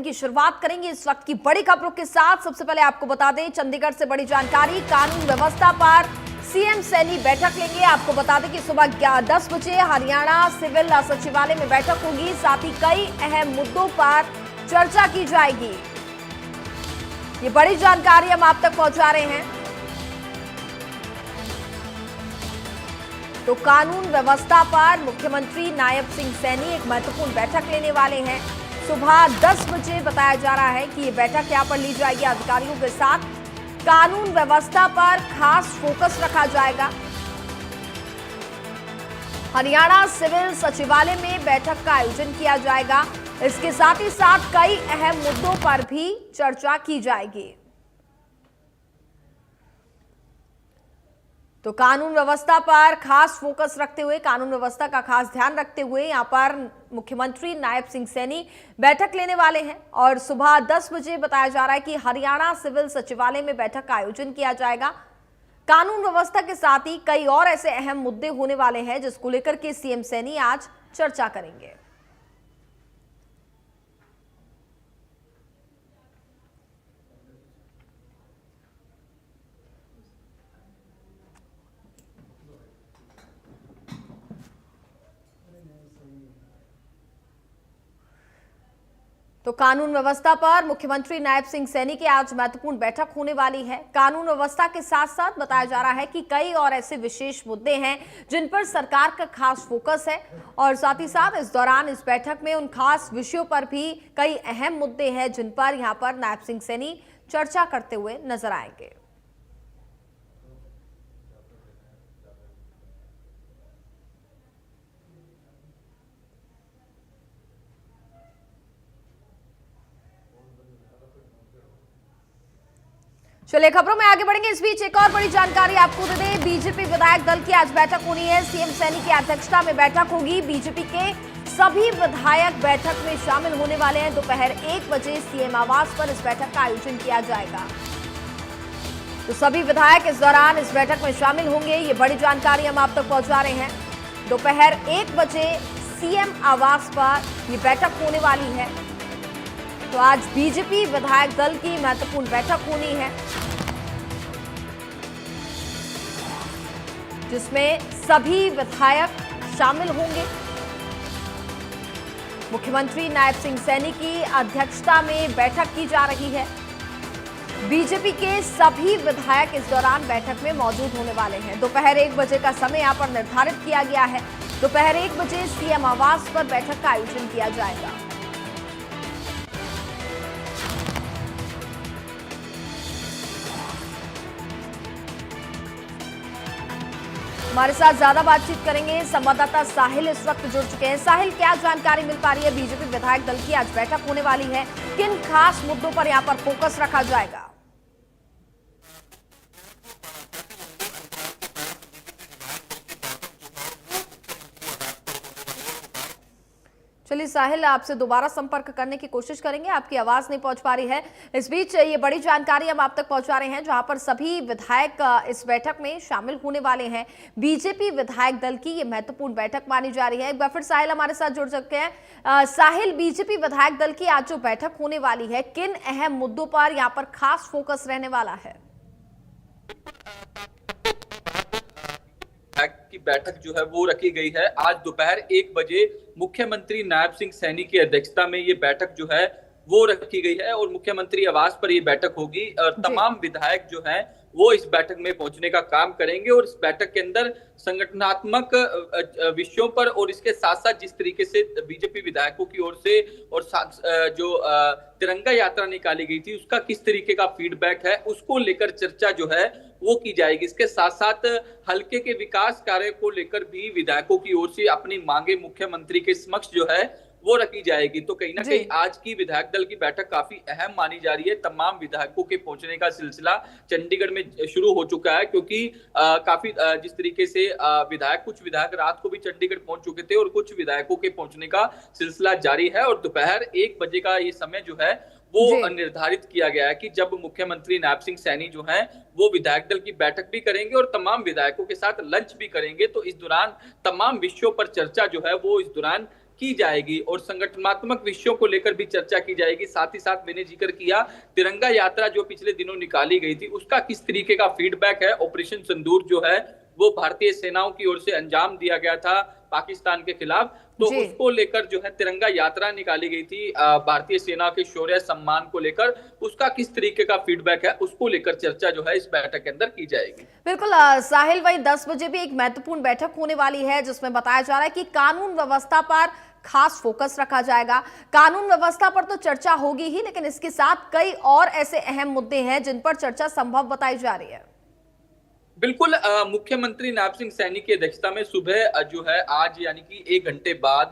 की शुरुआत करेंगे इस वक्त की बड़ी खबरों के साथ। सबसे पहले आपको बता दें, चंडीगढ़ से बड़ी जानकारी, कानून व्यवस्था पर सीएम सैनी बैठक लेंगे। आपको बता दें कि सुबह 10 बजे हरियाणा सिविल सचिवालय में बैठक होगी। साथ ही कई अहम मुद्दों पर चर्चा की जाएगी। ये बड़ी जानकारी हम आप तक पहुंचा रहे हैं। तो कानून व्यवस्था पर मुख्यमंत्री नायब सिंह सैनी एक महत्वपूर्ण बैठक लेने वाले हैं। सुबह 10 बजे बताया जा रहा है कि ये बैठक यहां पर ली जाएगी अधिकारियों के साथ। कानून व्यवस्था पर खास फोकस रखा जाएगा। हरियाणा सिविल सचिवालय में बैठक का आयोजन किया जाएगा। इसके साथ ही साथ कई अहम मुद्दों पर भी चर्चा की जाएगी। तो कानून व्यवस्था पर खास फोकस रखते हुए, कानून व्यवस्था का खास ध्यान रखते हुए यहां पर मुख्यमंत्री नायब सिंह सैनी बैठक लेने वाले हैं। और सुबह 10 बजे बताया जा रहा है कि हरियाणा सिविल सचिवालय में बैठक का आयोजन किया जाएगा। कानून व्यवस्था के साथ ही कई और ऐसे अहम मुद्दे होने वाले हैं जिसको लेकर के सीएम सैनी आज चर्चा करेंगे। तो कानून व्यवस्था पर मुख्यमंत्री नायब सिंह सैनी की आज महत्वपूर्ण बैठक होने वाली है। कानून व्यवस्था के साथ साथ बताया जा रहा है कि कई और ऐसे विशेष मुद्दे हैं जिन पर सरकार का खास फोकस है। और साथ ही साथ इस दौरान इस बैठक में उन खास विषयों पर भी कई अहम मुद्दे हैं जिन पर यहां पर नायब सिंह सैनी चर्चा करते हुए नजर आएंगे। चलिए खबरों में आगे बढ़ेंगे। इस बीच एक और बड़ी जानकारी आपको दे दें, बीजेपी विधायक दल की आज बैठक होनी है। सीएम सैनी की अध्यक्षता में बैठक होगी। बीजेपी के सभी विधायक बैठक में शामिल होने वाले हैं। दोपहर 1 बजे सीएम आवास पर इस बैठक का आयोजन किया जाएगा। तो सभी विधायक इस दौरान इस बैठक में शामिल होंगे। ये बड़ी जानकारी हम आप तक पहुंचा रहे हैं। दोपहर 1 बजे सीएम आवास पर यह बैठक होने वाली है। तो आज बीजेपी विधायक दल की महत्वपूर्ण बैठक होनी है जिसमें सभी विधायक शामिल होंगे। मुख्यमंत्री नायब सिंह सैनी की अध्यक्षता में बैठक की जा रही है। बीजेपी के सभी विधायक इस दौरान बैठक में मौजूद होने वाले हैं। दोपहर 1 बजे का समय यहां पर निर्धारित किया गया है। दोपहर 1 बजे सीएम आवास पर बैठक का आयोजन किया जाएगा। हमारे साथ ज्यादा बातचीत करेंगे संवाददाता साहिल इस वक्त जुड़ चुके हैं। साहिल, क्या जानकारी मिल पा रही है? बीजेपी विधायक दल की आज बैठक होने वाली है, किन खास मुद्दों पर यहां पर फोकस रखा जाएगा? चलिए साहिल, आपसे दोबारा संपर्क करने की कोशिश करेंगे, आपकी आवाज नहीं पहुंच पा रही है। इस बीच ये बड़ी जानकारी हम आप तक पहुंचा रहे हैं जहां पर सभी विधायक इस बैठक में शामिल होने वाले हैं। बीजेपी विधायक दल की ये महत्वपूर्ण बैठक मानी जा रही है। एक बार फिर साहिल हमारे साथ जुड़ सकते हैं। साहिल, बीजेपी विधायक दल की आज जो बैठक होने वाली है, किन अहम मुद्दों पर यहाँ पर खास फोकस रहने वाला है? की बैठक जो है वो रखी गई है। आज दोपहर 1 बजे मुख्यमंत्री नायब सिंह सैनी की अध्यक्षता में ये बैठक जो है वो रखी गई है और मुख्यमंत्री आवास पर ये बैठक होगी। और तमाम विधायक जो हैं वो इस बैठक में पहुंचने का काम करेंगे और इस बैठक के अंदर संगठनात्मक विषयों पर और इसके साथ साथ जिस तरीके से बीजेपी विधायकों की ओर से और जो तिरंगा यात्रा निकाली गई थी उसका किस तरीके का फीडबैक है उसको लेकर चर्चा जो है वो की जाएगी। इसके साथ साथ हल्के के विकास कार्य को लेकर भी विधायकों की ओर से अपनी मांगे मुख्यमंत्री के समक्ष जो है वो रखी जाएगी। तो कहीं ना कहीं आज की विधायक दल की बैठक काफी अहम मानी जा रही है। तमाम विधायकों के पहुंचने का सिलसिला चंडीगढ़ में शुरू हो चुका है क्योंकि काफी जिस तरीके से कुछ विधायक रात को भी चंडीगढ़ पहुंच चुके थे और कुछ विधायकों के पहुंचने का सिलसिला जारी है। और दोपहर 1 बजे का ये समय जो है वो निर्धारित किया गया है कि जब मुख्यमंत्री नायब सिंह सैनी जो हैं वो विधायक दल की बैठक भी करेंगे और तमाम विधायकों के साथ लंच भी करेंगे। तो इस दौरान तमाम विषयों पर चर्चा जो है वो इस दौरान की जाएगी और संगठनात्मक विषयों को लेकर भी चर्चा की जाएगी। साथ ही साथ मैंने जिक्र किया तिरंगा यात्रा जो पिछले दिनों निकाली गई थी उसका किस तरीके का फीडबैक है। ऑपरेशन सिंदूर जो है वो भारतीय सेनाओं की ओर से अंजाम दिया गया था पाकिस्तान के खिलाफ, तो उसको लेकर जो है तिरंगा यात्रा निकाली गई थी भारतीय सेना के शौर्य सम्मान को लेकर, उसका किस तरीके का फीडबैक है उसको लेकर चर्चा जो है इस बैठक के अंदर की जाएगी। बिल्कुल साहिल, वही 10 बजे भी एक महत्वपूर्ण बैठक होने वाली है जिसमें बताया जा रहा है कि कानून व्यवस्था पर खास फोकस रखा जाएगा। कानून व्यवस्था पर तो चर्चा होगी ही, लेकिन इसके साथ कई और ऐसे अहम मुद्दे हैं जिन पर चर्चा संभव बताई जा रही है। बिल्कुल, मुख्यमंत्री नायब सिंह सैनी की अध्यक्षता में सुबह जो है आज यानी कि 1 घंटे बाद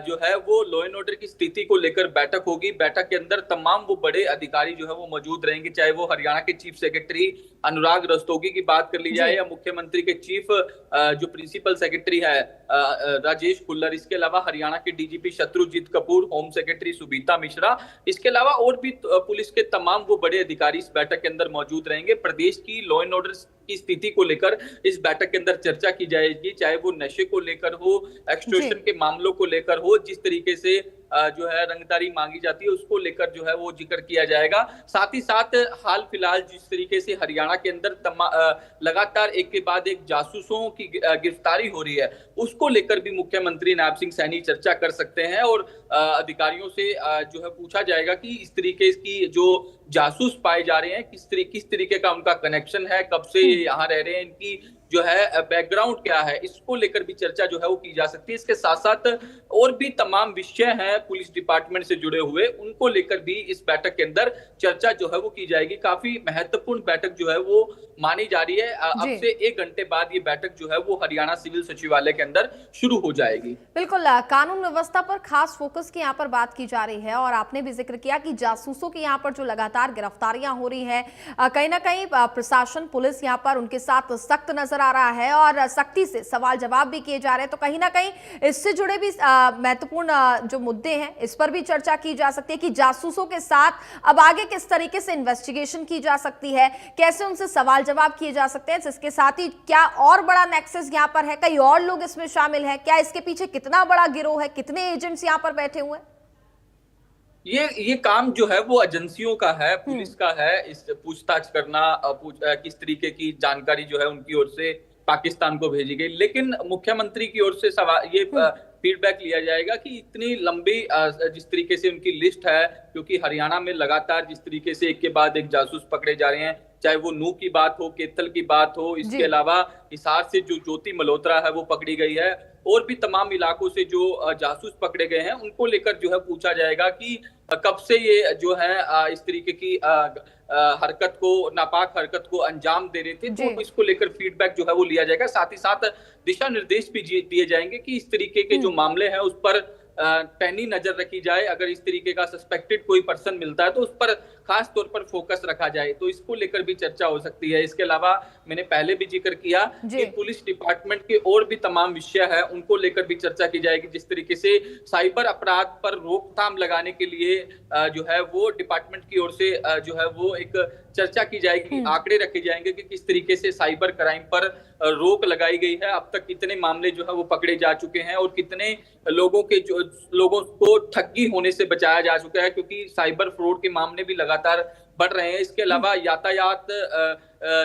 जो है वो लॉ एंड ऑर्डर की स्थिति को लेकर बैठक होगी। बैठक के अंदर तमाम वो बड़े अधिकारी जो है वो मौजूद रहेंगे, चाहे वो हरियाणा के चीफ सेक्रेटरी अनुराग रस्तोगी की बात कर ली जाए या मुख्यमंत्री के चीफ जो प्रिंसिपल सेक्रेटरी है राजेश खुल्लर, इसके अलावा हरियाणा के DGP Shatrujeet Kapur, home secretary Subita Mishra, इसके अलावा और भी पुलिस के तमाम वो बड़े अधिकारी इस बैठक के अंदर मौजूद रहेंगे। प्रदेश की लॉ एंड ऑर्डर की स्थिति को लेकर इस बैठक के अंदर चर्चा की जाएगी, चाहे वो नशे को लेकर हो, एक्सटॉर्शन के मामलों को लेकर हो, जिस तरीके से जो है रंगदारी मांगी जाती है उसको लेकर जो है वो जिक्र किया जाएगा। साथ ही साथ हाल फिलहाल जिस तरीके से हरियाणा के अंदर लगातार एक के बाद एक जासूसों की गिरफ्तारी हो रही है उसको लेकर भी मुख्यमंत्री नायब सिंह सैनी चर्चा कर सकते हैं और अधिकारियों से जो है पूछा जाएगा कि इस तरीके की जो जासूस पाए जा रहे हैं किस तरीके का उनका कनेक्शन है, कब से ये यहाँ रह रहे हैं, इनकी जो है बैकग्राउंड क्या है, इसको लेकर भी चर्चा जो है वो की जा सकती है। इसके साथ साथ और भी तमाम विषय हैं पुलिस डिपार्टमेंट से जुड़े हुए, उनको लेकर भी इस बैठक के अंदर चर्चा जो है वो की जाएगी। काफी महत्वपूर्ण बैठक जो है वो मानी जा रही है। अब से 1 घंटे बाद ये बैठक जो है वो हरियाणा सिविल सचिवालय के अंदर शुरू हो जाएगी। बिल्कुल, कानून व्यवस्था पर खास फोकस की यहाँ पर बात की जा रही है और आपने भी जिक्र किया कि जासूसों की यहाँ पर जो लगातार गिरफ्तारियां हो रही है, कहीं ना कहीं प्रशासन पुलिस यहाँ पर उनके साथ सख्त नजर आ रहा है और सख्ती से सवाल जवाब भी किए जा रहे हैं, तो कहीं ना कहीं इससे जुड़े भी महत्वपूर्ण जो मुद्दे हैं इस पर भी चर्चा की जा सकती है कि जासूसों के साथ अब आगे किस तरीके से इन्वेस्टिगेशन की जा सकती है, कैसे उनसे सवाल जवाब किए जा सकते हैं। इसके साथ ही क्या और बड़ा नेक्सस यहाँ पर है, कई और लोग इसमें शामिल है, क्या इसके पीछे कितना बड़ा गिरोह है, कितने एजेंट्स यहाँ पर बैठे हुए हैं? ये काम जो है वो एजेंसियों का है, पुलिस का है, इस पूछताछ करना किस तरीके की जानकारी जो है उनकी ओर से पाकिस्तान को भेजी गई। लेकिन मुख्यमंत्री की ओर से सवाल ये फीडबैक लिया जाएगा कि इतनी लंबी जिस तरीके से उनकी लिस्ट है, क्योंकि हरियाणा में लगातार जिस तरीके से एक के बाद एक जासूस पकड़े जा रहे हैं, चाहे वो नूह की बात हो, केतल की बात हो, इसके अलावा हिसार से जो ज्योति मल्होत्रा है वो पकड़ी गई है, और भी तमाम इलाकों से जो जासूस पकड़े गए हैं उनको लेकर जो है पूछा जाएगा कि कब से ये जो है इस तरीके की हरकत को, नापाक हरकत को अंजाम दे रहे थे, तो इसको लेकर फीडबैक जो है वो लिया जाएगा। साथ ही साथ दिशा निर्देश भी दिए जाएंगे कि इस तरीके के जो मामले हैं उस पर पैनी नजर रखी जाए। अगर इस तरीके का सस्पेक्टेड कोई पर्सन मिलता है तो उस पर खास तौर पर फोकस रखा जाए, तो इसको लेकर भी चर्चा हो सकती है। इसके अलावा मैंने पहले भी जिक्र किया कि पुलिस डिपार्टमेंट के और भी तमाम विषय है उनको लेकर भी चर्चा की जाएगी। जिस तरीके से साइबर अपराध पर रोकथाम लगाने के लिए जो है वो डिपार्टमेंट की ओर से जो है वो एक चर्चा की जाएगी, आंकड़े रखे जाएंगे कि किस तरीके से साइबर क्राइम पर रोक लगाई गई है, अब तक कितने मामले जो है वो पकड़े जा चुके हैं और कितने लोगों को ठगी होने से बचाया जा चुका है, क्योंकि साइबर फ्रॉड के मामले भी लगातार बढ़ रहे हैं। इसके अलावा यातायात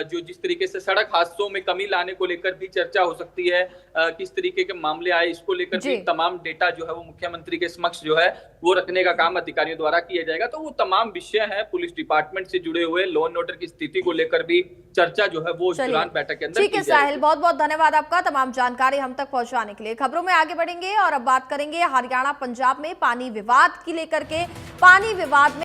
जो जिस तरीके से सड़क हादसों में कमी लाने को लेकर भी चर्चा हो सकती है, किस तरीके के मामले आए, इसको लेकर भी तमाम डेटा जो है वो मुख्यमंत्री के समक्ष जो है वो रखने का काम अधिकारियों द्वारा किया जाएगा। तो वो तमाम विषय हैं पुलिस डिपार्टमेंट से जुड़े हुए, लॉ एंड ऑर्डर की स्थिति को लेकर भी चर्चा जो है वो इस दौरान बैठक के अंदर की जाएगी। ठीक है साहिल, बहुत बहुत धन्यवाद आपका तमाम जानकारी हम तक पहुंचाने के लिए। खबरों में आगे बढ़ेंगे और अब बात करेंगे हरियाणा पंजाब में पानी विवाद की लेकर के। पानी विवाद में